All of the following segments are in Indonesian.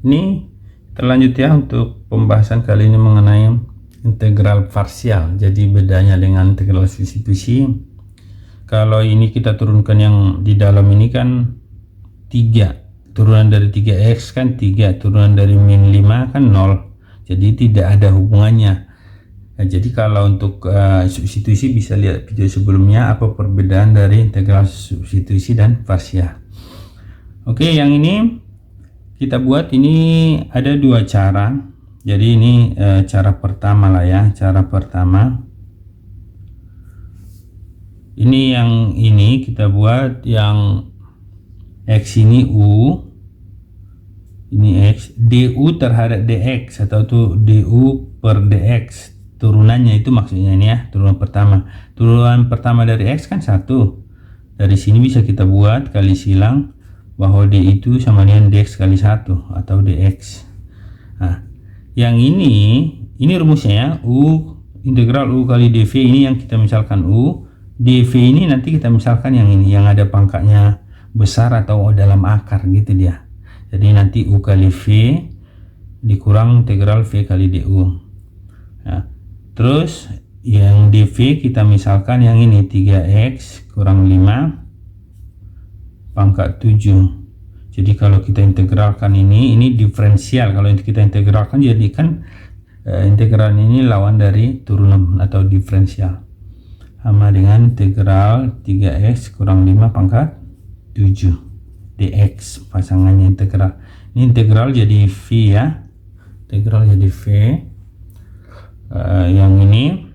Ini terlanjut ya untuk pembahasan kali ini mengenai integral parsial. Jadi bedanya dengan integral substitusi, kalau ini kita turunkan yang di dalam ini kan 3, turunan dari 3x kan 3, turunan dari min 5 kan 0, jadi tidak ada hubungannya. Nah, jadi kalau untuk substitusi bisa lihat video sebelumnya apa perbedaan dari integral substitusi dan parsial. Oke, yang ini kita buat, ini ada dua cara. Jadi ini cara pertama lah ya, cara pertama ini, yang ini kita buat yang x ini u, ini x, du terhadap dx atau tuh du per dx, turunannya itu maksudnya ini ya, turunan pertama. Turunan pertama dari x kan 1, dari sini bisa kita buat kali silang bahwa d itu sama dengan dx kali 1 atau dx. Nah, yang ini rumusnya ya, u integral u kali dv, ini yang kita misalkan u, dv ini nanti kita misalkan yang ini yang ada pangkatnya besar atau dalam akar gitu dia. Jadi nanti u kali v dikurang integral v kali du. Nah, terus yang dv kita misalkan yang ini 3x kurang 5 pangkat 7. Jadi kalau kita integralkan ini diferensial. Kalau kita integralkan jadi kan integral ini lawan dari turunan atau diferensial, sama dengan integral 3x kurang 5 pangkat 7 dx, pasangannya integral. Ini integral jadi v ya, integral jadi v. Yang ini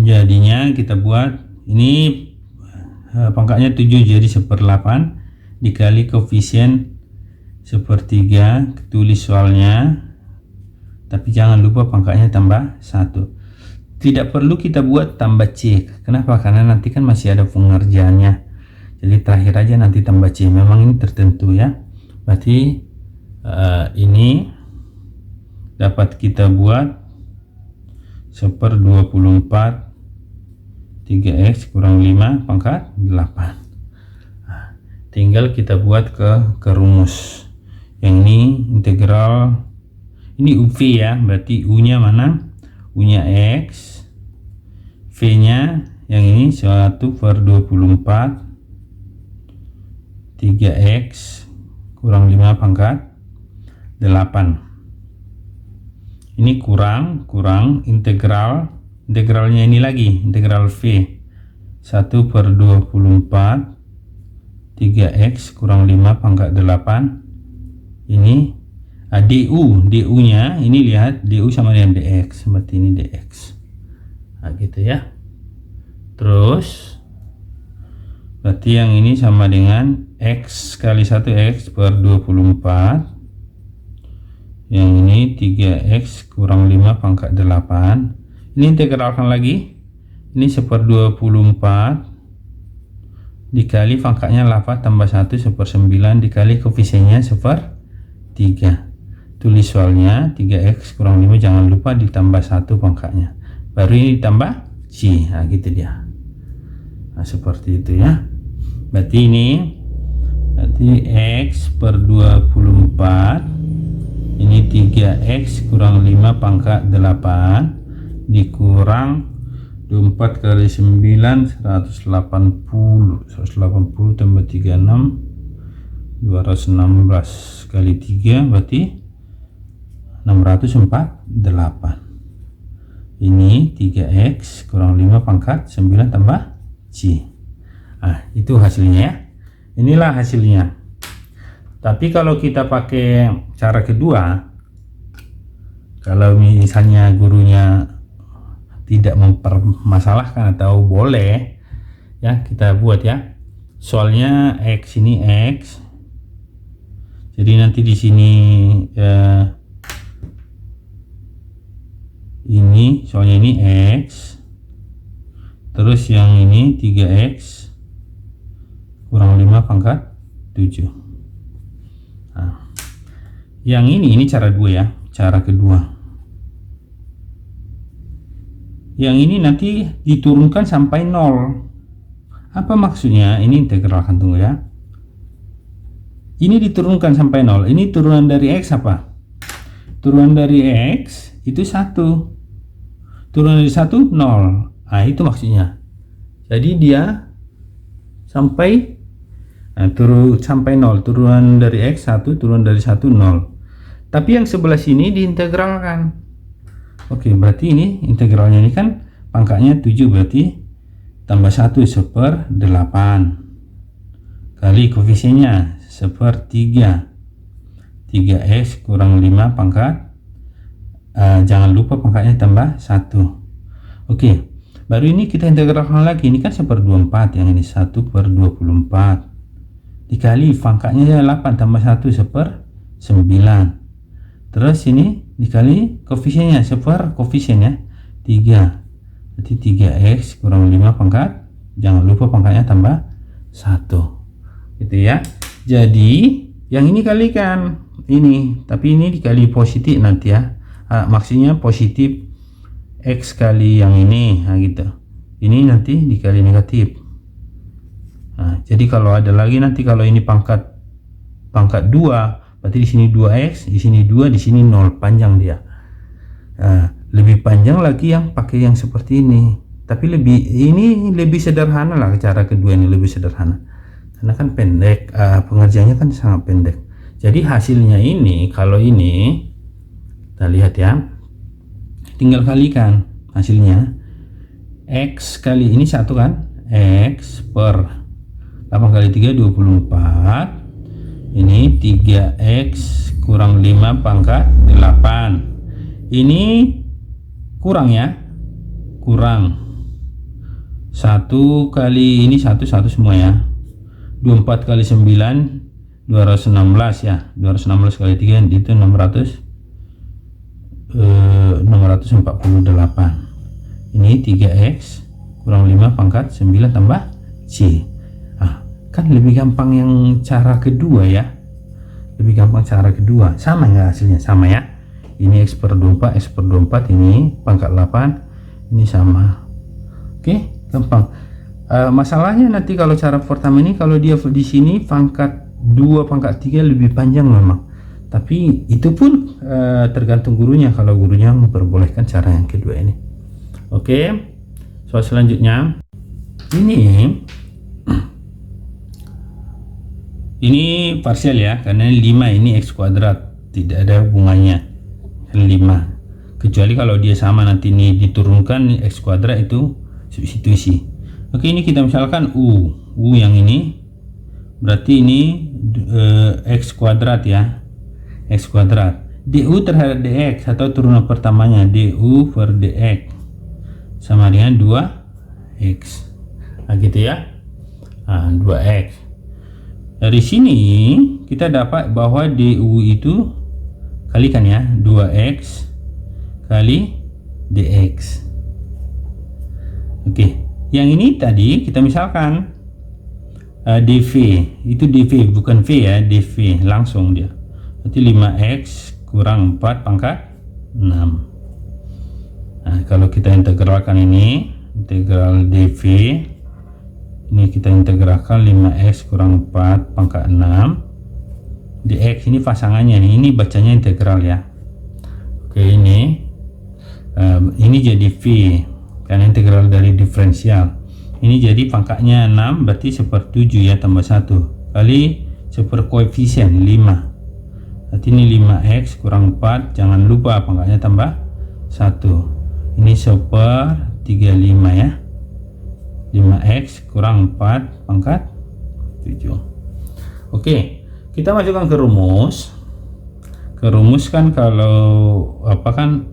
jadinya kita buat ini pangkatnya 7, jadi 1/8 dikali koefisien 1/3, tulis soalnya, tapi jangan lupa pangkatnya tambah 1. Tidak perlu kita buat tambah c. Kenapa? Karena nanti kan masih ada pengerjaannya, jadi terakhir aja nanti tambah c. Memang ini tertentu ya. Berarti ini dapat kita buat 1/24 3x kurang 5 pangkat 8. Nah, tinggal kita buat ke rumus. Yang ini integral, ini uv ya, berarti u nya mana? U nya x, v nya yang ini 1/24 3x kurang 5 pangkat 8. Ini kurang integralnya ini lagi, integral v 1/24 3x kurang 5 pangkat 8. Ini du nya ini, lihat du sama dengan dx, berarti ini dx. Nah gitu ya. Terus berarti yang ini sama dengan x kali 1x per 24, yang ini 3x kurang 5 pangkat 8. Ini integralkan lagi, ini 1/24 dikali pangkatnya 8 tambah 1 1/9 dikali koefisiennya 1/3. Tulis soalnya 3x kurang 5 jangan lupa ditambah 1 pangkatnya, baru ini ditambah c. Nah gitu dia. Nah seperti itu ya. Berarti ini x per 24, ini 3x kurang 5 pangkat 8 dikurang 24 kali 9 180 tambah 36 216 kali 3 berarti 648. Ini 3x kurang 5 pangkat 9 tambah c. Nah itu hasilnya ya. Inilah hasilnya. Tapi kalau kita pakai cara kedua, kalau misalnya gurunya tidak mempermasalahkan atau boleh ya, kita buat ya. Soalnya x ini x, jadi nanti di sini ini soalnya ini x, terus yang ini 3x kurang 5 pangkat 7. Nah, yang ini cara 2 ya, cara kedua. Yang ini nanti diturunkan sampai 0. Apa maksudnya? Ini integralkan, tunggu ya. ini diturunkan sampai 0. Ini turunan dari X apa? Turunan dari X itu 1. Turunan dari 1, 0. Nah, itu maksudnya. Jadi dia sampai sampai 0. Turunan dari X 1, turunan dari 1, 0. Tapi yang sebelah sini diintegralkan. Oke, berarti ini integralnya ini kan pangkatnya 7, berarti tambah 1 1/8 kali koefisiennya 1/3. 3x kurang 5 pangkat, jangan lupa pangkatnya tambah 1. Oke, baru ini kita integralkan lagi. Ini kan 1/24, yang ini 1/24 dikali pangkatnya 8 tambah 1 1/9. Terus ini dikali koefisiennya, koefisiennya 3. Berarti 3x kurang 5 pangkat, jangan lupa pangkatnya tambah 1. Gitu ya. Jadi yang ini kalikan ini, tapi ini dikali positif nanti ya. Maksudnya positif x kali yang ini, gitu. Ini nanti dikali negatif. Jadi kalau ada lagi nanti, kalau ini pangkat 2, berarti di sini 2x, di sini 2, di sini 0, panjang dia. Lebih panjang lagi yang pakai yang seperti ini, tapi ini lebih sederhana lah. Cara kedua ini lebih sederhana karena kan pendek, pengerjaannya kan sangat pendek. Jadi hasilnya ini, kalau ini kita lihat ya, tinggal kalikan hasilnya. X kali ini 1 kan, X per 8 kali 3 24. Ini 3x kurang 5 pangkat 8. Ini kurang ya, kurang 1 kali ini 1 semua ya. 24 kali 9 216 ya. 216 kali 3 itu 648. Ini 3x kurang 5 pangkat 9 tambah C. Kan lebih gampang yang cara kedua ya. Lebih gampang cara kedua. Sama ya hasilnya, sama ya. Ini x per 24, x per 24, ini pangkat 8, ini sama. Oke, gampang. Masalahnya nanti kalau cara pertama ini, kalau dia di sini pangkat 2, pangkat 3 lebih panjang memang. Tapi itu pun tergantung gurunya, kalau gurunya memperbolehkan cara yang kedua ini. Oke, soal selanjutnya ini parsial ya, karena 5 ini x kuadrat, tidak ada hubungannya 5, kecuali kalau dia sama nanti ini diturunkan x kuadrat, itu substitusi. Oke, ini kita misalkan u yang ini berarti ini x kuadrat ya, x kuadrat. Du terhadap dx atau turunan pertamanya, du per dx sama dengan 2x. Gitu ya. 2x. Dari sini kita dapat bahwa du itu kalikan ya, 2x kali dx. Oke, yang ini tadi kita misalkan dv, itu dv bukan v ya, dv langsung dia. Berarti 5x kurang 4 pangkat 6. Kalau kita integralkan ini, integral dv ini kita integralkan 5x kurang 4 pangkat 6 dx. Ini pasangannya nih, ini bacanya integral ya. Oke, ini jadi v karena integral dari diferensial. Ini jadi pangkatnya 6, berarti 1/7 ya, tambah 1 kali koefisien 5. Berarti ini 5x kurang 4, jangan lupa pangkatnya tambah 1. Ini 1/35 ya. 5x kurang 4 pangkat 7. Oke, kita masukkan ke rumus. Kan kalau apa kan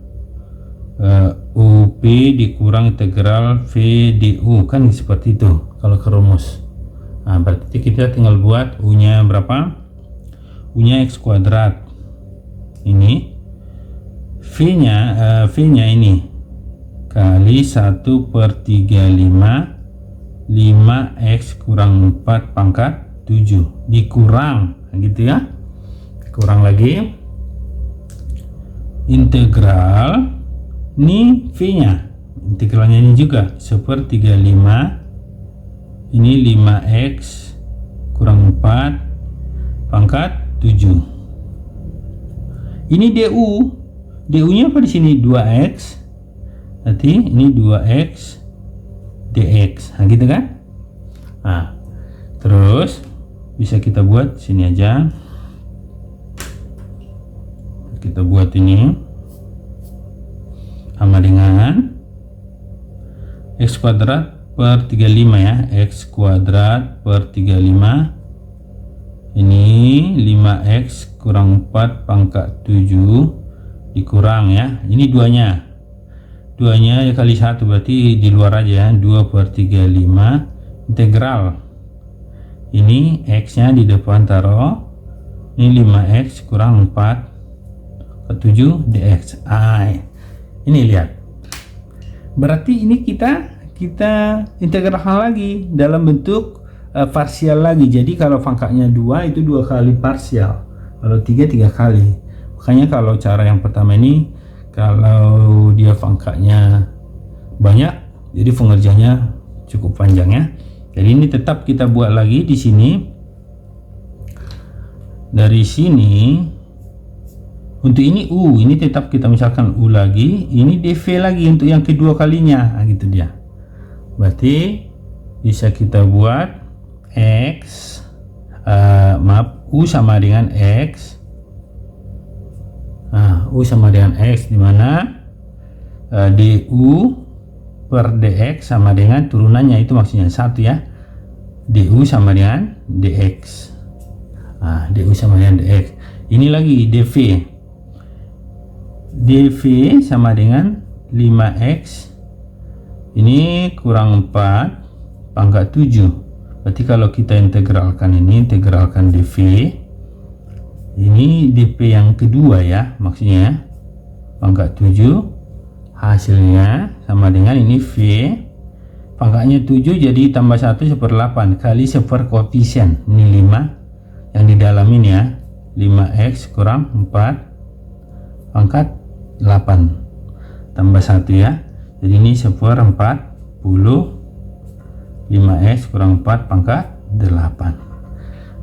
UP dikurang integral V du kan seperti itu kalau ke rumus. Berarti kita tinggal buat U nya berapa, U nya x kuadrat, ini V nya ini kali 1/35 5x kurang 4 pangkat 7 dikurang gitu ya, kurang lagi integral ini V nya, integralnya ini juga 1/35 ini 5x kurang 4 pangkat 7. Ini DU. DU-nya apa di sini? 2x. Berarti ini 2x dx. Nah, gitu kan? Nah, terus bisa kita buat sini aja. Kita buat ini sama dengan x kuadrat per 35 ya. X kuadrat per 35. Ini 5x kurang 4 pangkat 7 dikurang ya. Ini duanya ya kali 1, berarti di luar aja ya. 2 per 35 integral. Ini x nya di depan taruh. Ini 5x kurang 4 ke 7 dx. Ini lihat. Berarti ini kita integralkan lagi dalam bentuk parsial lagi. Jadi kalau pangkatnya 2 itu 2 kali parsial. Kalau 3 kali. Makanya kalau cara yang pertama ini, kalau dia pangkatnya banyak, jadi pengerjaannya cukup panjang ya. Jadi ini tetap kita buat lagi di sini. Dari sini untuk ini U, ini tetap kita misalkan U lagi, ini DV lagi untuk yang kedua kalinya. Nah, gitu dia. Berarti bisa kita buat U sama dengan X. Nah, U sama dengan X, dimana DU per DX sama dengan turunannya, itu maksudnya 1 ya. DU sama dengan DX. Nah, DU sama dengan DX. Ini lagi DV. DV sama dengan 5x ini kurang 4 pangkat 7. Berarti kalau kita integralkan ini, integralkan DV, ini DP yang kedua ya, maksudnya pangkat 7, hasilnya sama dengan ini V pangkatnya 7, jadi tambah 1 1/8 kali 1 koefisien, ini 5 yang di dalam ini ya. 5x kurang 4 pangkat 8 tambah 1 ya. Jadi ini 1/40, 5x kurang 4 pangkat 8.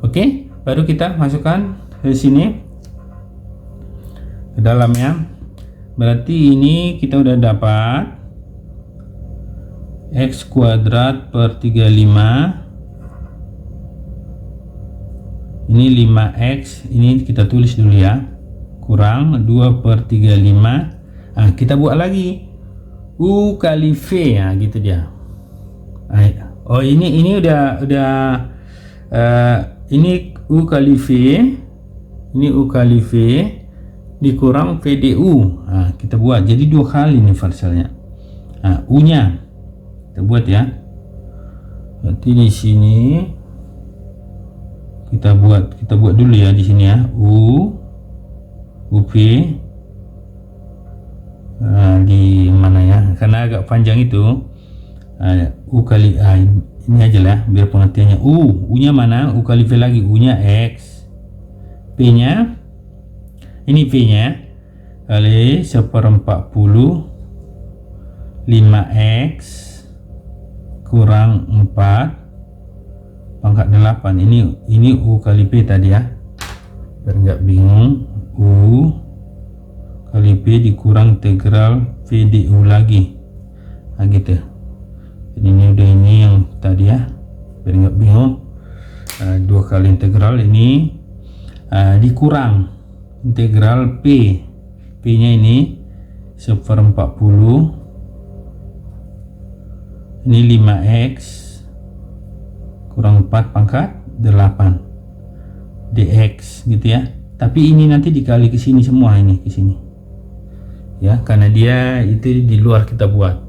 Oke, baru kita masukkan ke sini ke dalamnya. Berarti ini kita udah dapat x kuadrat per 35. Ini 5x, ini kita tulis dulu ya, kurang 2 per 35. Nah, kita buat lagi U kali V ya, gitu dia. Oh, ini udah ini U kali V, ini U kali V dikurang VDU. Nah, kita buat jadi 2 kali nih parsialnya. Nah, U nya kita buat ya. Berarti di sini kita buat dulu ya di sini ya. UP di mana ya, karena agak panjang itu. U kali ini aja lah biar pengertiannya. U nya mana? U kali V lagi, U nya X, P nya ini P nya kali 1/40 5x kurang 4 pangkat 8. Ini U kali P tadi ya, biar nggak bingung. U kali P dikurang integral VDU lagi. Nah, gitu. Jadi ini udah, ini yang tadi ya, biar nggak bingung. 2 kali integral ini dikurang integral P. P nya ini 1/40, ini 5x kurang 4 pangkat 8 dx gitu ya. Tapi ini nanti dikali ke sini semua, ini ke sini ya, karena dia itu di luar kita buat.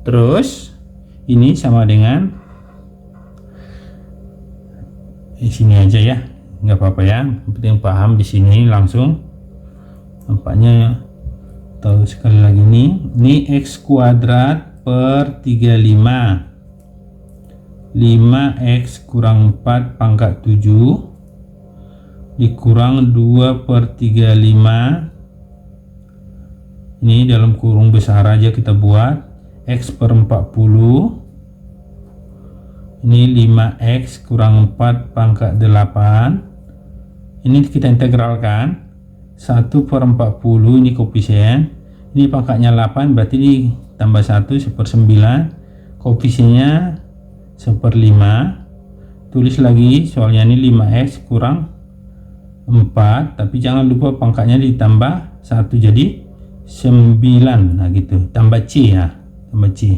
Terus ini sama dengan di sini aja ya, nggak apa-apa ya, yang penting paham di sini langsung. Nampaknya tahu sekali lagi ini x kuadrat per 35, 5x kurang 4 pangkat 7 dikurang 2 per 35. Ini dalam kurung besar aja kita buat, x per 40, ini 5x kurang 4 pangkat 8 Ini kita integralkan 1/40 ini koefisien, ini pangkatnya 8 berarti ditambah 1 1/9, koefisiennya 1/5. Tulis lagi soalnya ini 5x kurang 4, tapi jangan lupa pangkatnya ditambah 1 jadi 9. Nah gitu, tambah C ya, tambah C.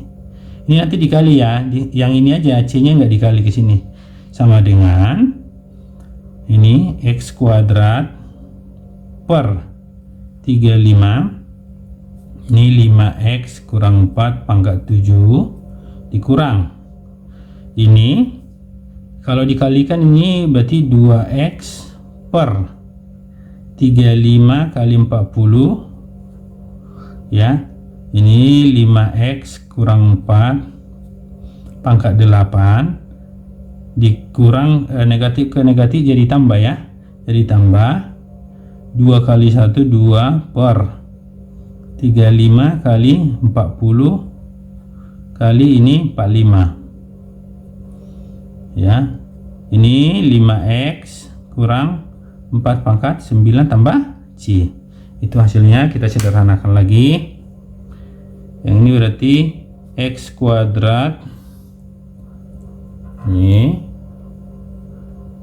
Ini nanti dikali ya, yang ini aja C nya nggak dikali ke sini, sama dengan ini x kuadrat per 35, ini 5x kurang 4 pangkat 7 dikurang ini, kalau dikalikan ini berarti 2x per 35 kali 40 ya, ini 5x kurang 4 pangkat 8 dikurang negatif ke negatif jadi tambah ya, jadi tambah 2 kali 1 2 per 35 kali 40 kali ini 45 ya, ini 5x kurang 4 pangkat 9 tambah C. Itu hasilnya. Kita sederhanakan lagi, yang ini berarti x kuadrat, ini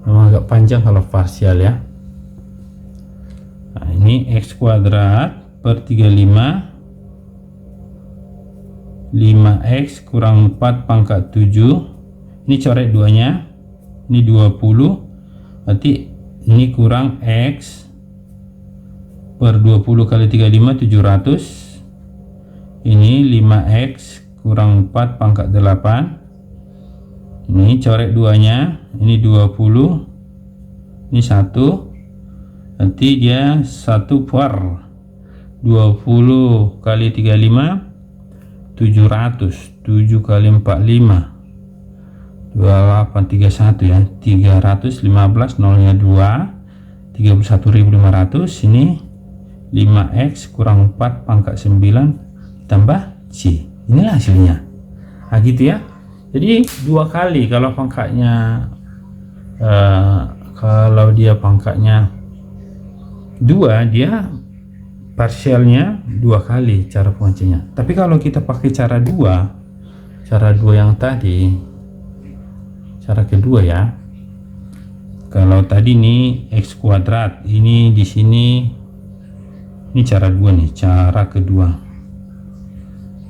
memang agak panjang kalau parsial ya. Nah, ini x kuadrat per 35 5x kurang 4 pangkat 7, ini coret 2 nya, ini 20, berarti ini kurang x per 20 kali 35 700, ini 5x kurang 4 pangkat 8, ini coret 2 nya, ini 20, ini 1, nanti dia 1 per 20 kali 35 700, 7 kali 45 2831 ya, 315, nolnya 2, 31.500, ini 5x kurang 4 pangkat 9 tambah C. Inilah hasilnya. Nah gitu ya. Jadi 2 kali kalau pangkatnya kalau dia pangkatnya 2, dia parsialnya 2 kali cara pengecinya. Tapi kalau kita pakai cara 2 yang tadi, cara kedua ya, kalau tadi nih x kuadrat, ini di sini, ini cara 2 nih, cara kedua.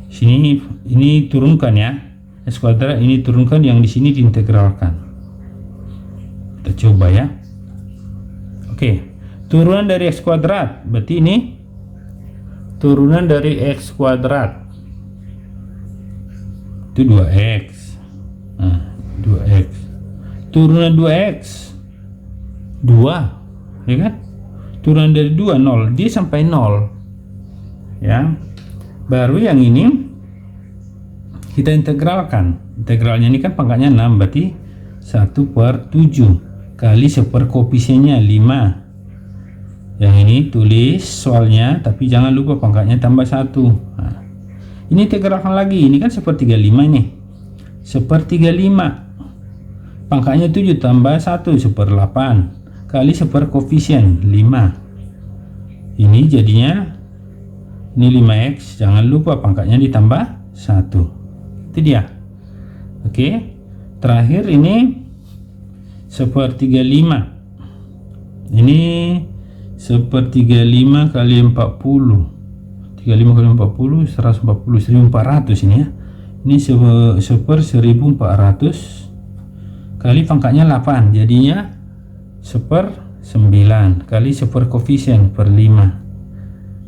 Sini ini turunkan ya, x kuadrat ini turunkan, yang di sini diintegralkan. Kita coba ya. Oke, turunan dari x kuadrat berarti ini turunan dari x kuadrat itu 2x. Nah, 2x turunan 2x 2 ya kan, turunan dari 2 0, dia sampai 0 ya. Baru yang ini kita integralkan, integralnya ini kan pangkatnya 6, berarti 1/7 kali 1 koefisiennya 5. Yang ini tulis soalnya, tapi jangan lupa pangkatnya tambah 1. Nah, ini integralkan lagi, ini kan 1/35 nih, 1/35 pangkatnya 7 tambah 1 1/8 kali 1 koefisien 5. Ini jadinya ini 5x, jangan lupa pangkatnya ditambah 1. Itu dia. Oke, terakhir ini 1/35, ini 1/35 kali 40, 35 kali 40 140, 1400 ini ya. Ini 1/1400 kali pangkatnya 8, jadinya 1/9 kali 1 koefisien per 5.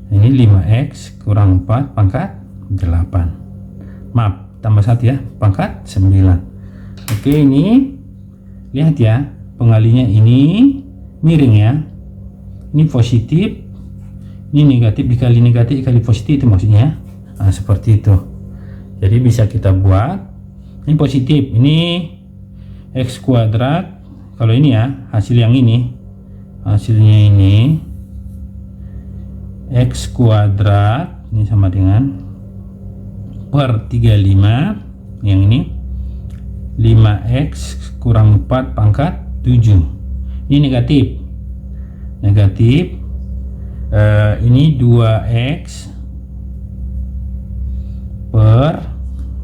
Ini 5x kurang 4 pangkat 8, maaf tambah 1 ya, pangkat 9. Oke, ini lihat ya, pengalinya ini miring ya, ini positif, ini negatif dikali negatif dikali positif, itu maksudnya. Nah, seperti itu. Jadi bisa kita buat, ini positif, ini x kuadrat, kalau ini ya hasil yang ini, hasilnya ini x kuadrat ini sama dengan per 35, yang ini 5x kurang 4 pangkat 7, ini negatif. negatif. Ini 2x per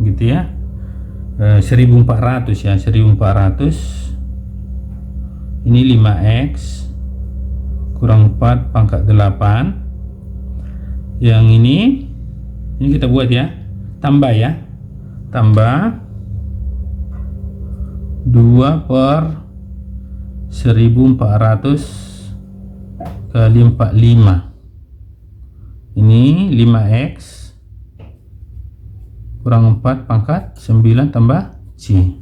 gitu ya, 1400 ya, 1400. Ini 5x kurang 4 pangkat 8. Yang ini kita buat ya, tambah ya, tambah 2 per 1400 kali 45. Ini 5x kurang 4 pangkat 9 tambah C.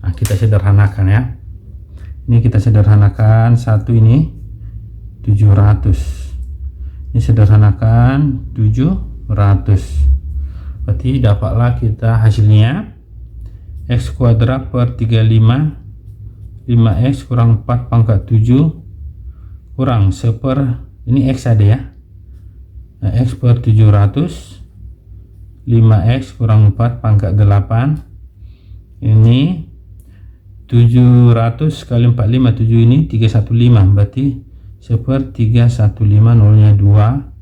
Nah, kita sederhanakan ya. Ini kita sederhanakan, satu ini 700. Ini sederhanakan 700. Berarti dapatlah kita hasilnya x kuadrat per 35, 5x kurang 4 pangkat 7 kurang 1/, ini x ada ya, x per 700, 5x kurang 4 pangkat 8. Ini 700 kali 45, 7 ini 315, berarti 1/315, nolnya 2,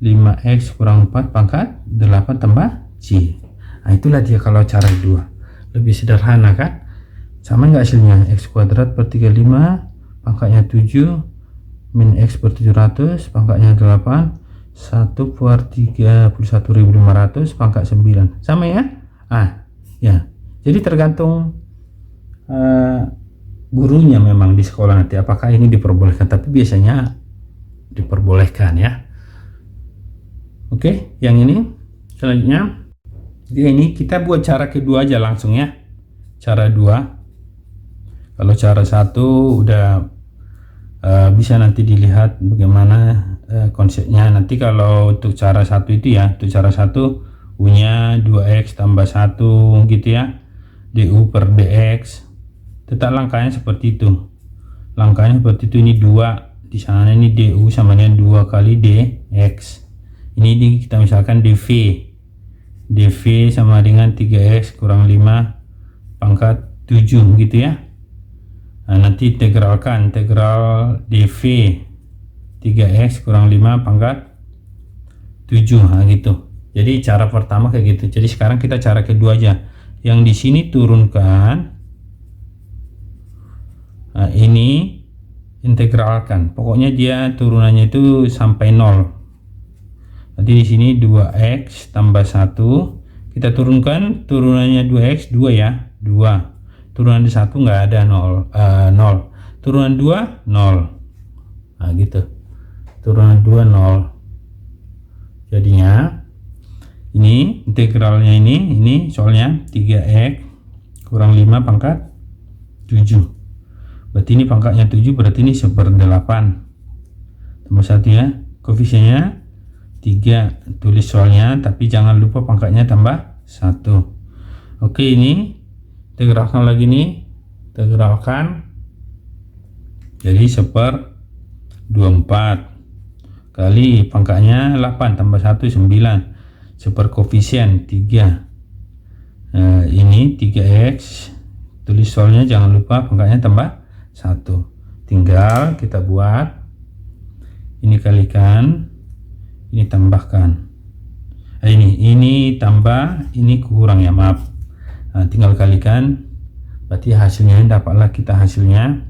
5x kurang 4 pangkat 8 tambah C. Nah, itulah dia kalau cara 2. Lebih sederhana kan? Sama nggak hasilnya? X kuadrat per 35 pangkatnya 7 min x per 700 pangkatnya 8, 1 per 31.500 pangkat 9. Sama ya? Ya. Jadi tergantung gurunya memang di sekolah nanti apakah ini diperbolehkan, tapi biasanya diperbolehkan ya. Oke, yang ini selanjutnya. Ini kita buat cara kedua aja langsung ya. Cara 2. Kalau cara 1 udah bisa nanti dilihat bagaimana konsepnya. Nanti kalau untuk cara 1 itu ya, untuk cara 1 U-nya 2x tambah 1 gitu ya, du per dx. Tetap langkahnya seperti itu. Langkahnya seperti itu. Ini 2, di sana ini du sama dengan 2 kali dx. Ini kita misalkan dv sama dengan 3x kurang 5 pangkat 7 gitu ya. Nah, nanti integralkan, integral dv 3x kurang 5 pangkat 7. Nah, gitu. Jadi cara pertama kayak gitu. Jadi sekarang kita cara kedua aja. Yang di sini turunkan. Nah, ini integralkan. Pokoknya dia turunannya itu sampai 0. Nanti di sini 2x tambah 1. Kita turunkan, turunannya 2x 2 ya, 2. Turunan di 1 nggak ada 0, 0. Turunan 2 0. Nah, gitu. Turunan 2 0. Jadinya ini integralnya ini soalnya 3x kurang 5 pangkat 7. Berarti ini pangkatnya 7, berarti ini 1/8 tambah 1 ya. Koefisiennya 3. Tulis soalnya, tapi jangan lupa pangkatnya tambah 1. Oke, ini integralkan lagi nih, integralkan jadi 1/24 kali pangkatnya 8 tambah 1 9, 1 koefisien 3. Ini 3x, tulis soalnya jangan lupa pangkatnya tambah 1. Tinggal kita buat, ini kalikan, ini tambahkan. Ini tambah, ini kurang ya, maaf. Nah, tinggal kalikan, berarti hasilnya dapatlah kita hasilnya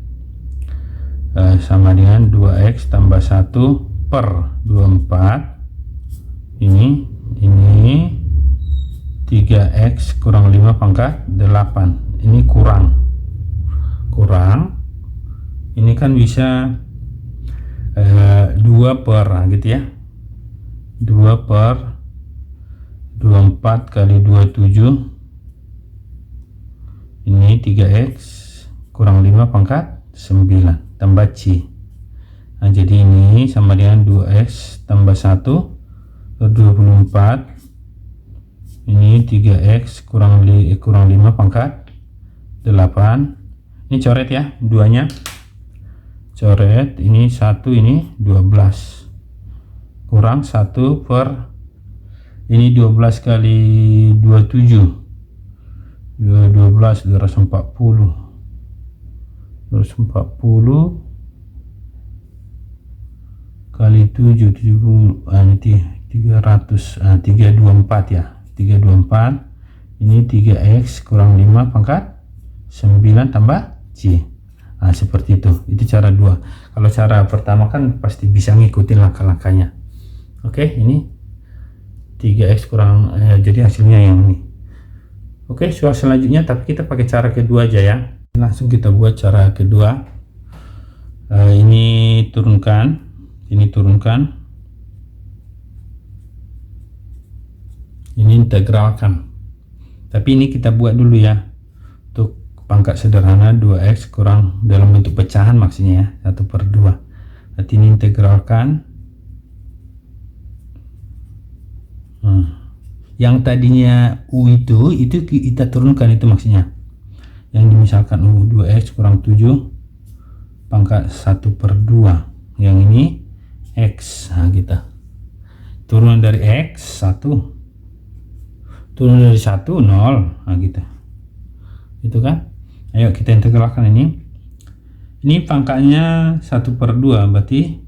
sama dengan 2x tambah 1 per 24. Ini 3x kurang 5 pangkat 8. Ini kurang. Ini kan bisa 2 per gitu ya. 2 per 24 kali 27. Ini 3x kurang 5 pangkat 9 tambah C. Nah, jadi ini sama dengan 2x tambah 1 per 24. Ini 3x kurang 5 pangkat 8. Ini coret ya, duanya coret. Ini 1, ini 12 kurang 1 per ini 12 kali 27, 12, 240 240 kali 7, 70, nanti 300, 324 ya, 324. Ini 3x kurang 5 pangkat 9 tambah C. Seperti itu cara 2. Kalau cara pertama kan pasti bisa ngikutin langkah-langkahnya. Oke, ini 3x kurang, jadi hasilnya yang ini. Oke, soal selanjutnya, tapi kita pakai cara kedua aja ya. Langsung kita buat cara kedua. Ini turunkan, ini integralkan. Tapi ini kita buat dulu ya. Untuk pangkat sederhana 2x kurang dalam bentuk pecahan maksudnya ya, 1/2. Berarti ini integralkan. Yang tadinya U itu kita turunkan, itu maksudnya. Yang dimisalkan U 2x kurang 7 pangkat 1/2. Yang ini x. Kita turun dari x 1, turun dari 1 0. Gitu. Itu kan. Ayo kita integralkan ini. Ini pangkatnya 1/2, berarti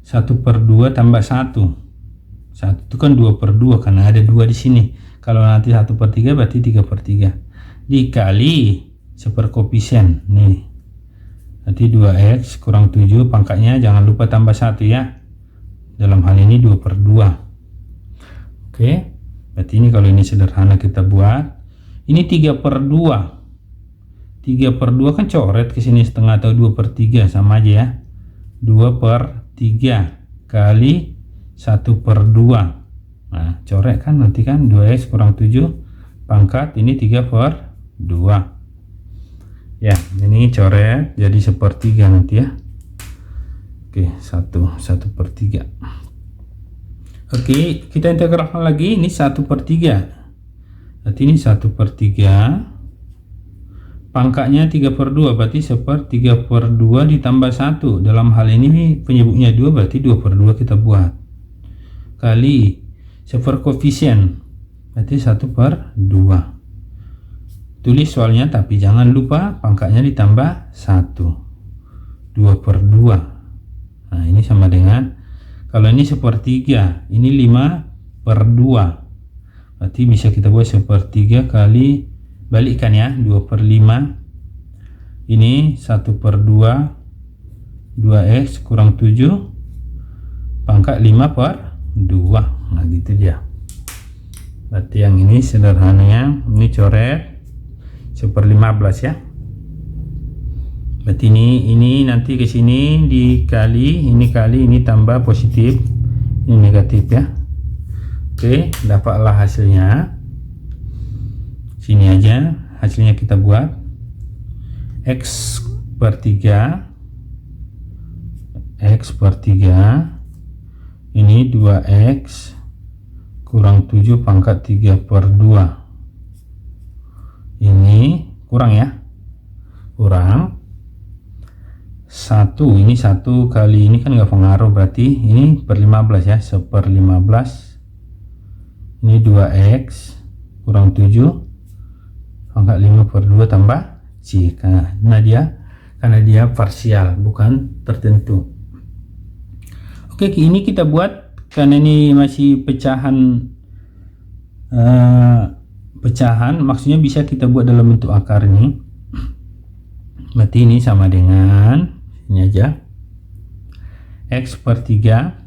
1/2 tambah 1. 1 itu kan 2/2 karena ada 2 di sini. Kalau nanti 1/3 berarti 3/3 dikali seperkoefisien nih. Berarti 2x kurang 7 pangkatnya jangan lupa tambah 1 ya. Dalam hal ini 2/2. Oke. Berarti ini kalau ini sederhana kita buat. Ini 3/2. 3/2 kan coret ke sini setengah atau 2/3 sama aja ya. 2/3 kali 1/2. Coret kan nanti kan 2x kurang 7 pangkat ini 3/2. Ya, ini coret jadi 1/3 nanti ya. Oke, 1/3. Oke, kita integralkan lagi. Ini 1/3. Berarti ini 1/3 pangkatnya 3/2, berarti 1/3/2 ditambah 1. Dalam hal ini penyebutnya 2, berarti 2/2 kita buat kali seperkoefisien, berarti 1/2. Tulis soalnya, tapi jangan lupa pangkatnya ditambah 1. 2/2. Ini sama dengan, kalau ini 1/3, ini 5/2. Berarti bisa kita buat 1/3 kali, balikkan ya, 2/5. Ini 1/2 2x kurang 7 pangkat 5/2. Gitu dia. Berarti yang ini sederhananya ini coret 1/15 ya. Berarti ini nanti ke sini dikali, ini kali, ini tambah positif, ini negatif ya. Oke, dapatlah hasilnya. Sini aja hasilnya kita buat. X/3 ini 2x kurang 7 pangkat 3/2. Ini kurang ya, kurang 1. Ini 1 kali ini kan nggak pengaruh, berarti ini per 15 ya, 1/15. Ini 2x kurang 7 pangkat 5/2 tambah C, karena dia parsial bukan tertentu. Oke, ini kita buat karena ini masih pecahan, maksudnya bisa kita buat dalam bentuk akar ini. Berarti ini sama dengan ini aja, x/3.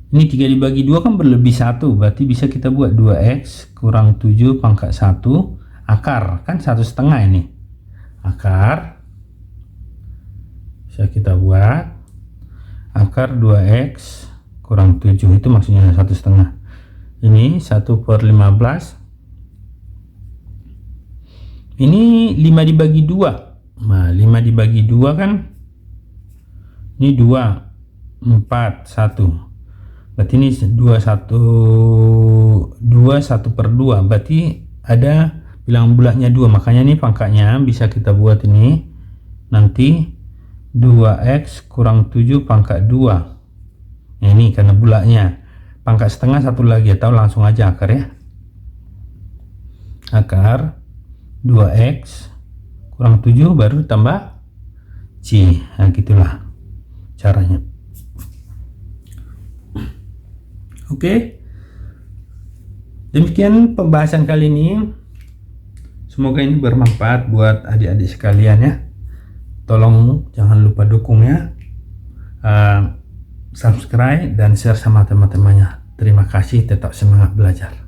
Ini 3 dibagi 2 kan berlebih 1, berarti bisa kita buat 2x kurang 7 pangkat 1 akar, kan 1/2 ini akar. Bisa kita buat akar 2x kurang 7, itu maksudnya 1/2. Ini 1/15. Ini 5 dibagi 2. Nah, 5 dibagi 2 kan ini 2, 4, 1. Berarti ini 1/2. Berarti ada bilangan bulatnya 2, makanya ini pangkatnya bisa kita buat ini nanti 2x kurang 7 pangkat 2. Nah, ini karena bulatnya pangkat setengah 1 lagi, atau langsung aja akar ya. Akar 2x kurang 7 baru tambah C. Nah, gitulah caranya. Oke. Demikian pembahasan kali ini. Semoga ini bermanfaat buat adik-adik sekalian ya. Tolong jangan lupa dukung ya. Subscribe dan share sama teman-temannya. Terima kasih, tetap semangat belajar.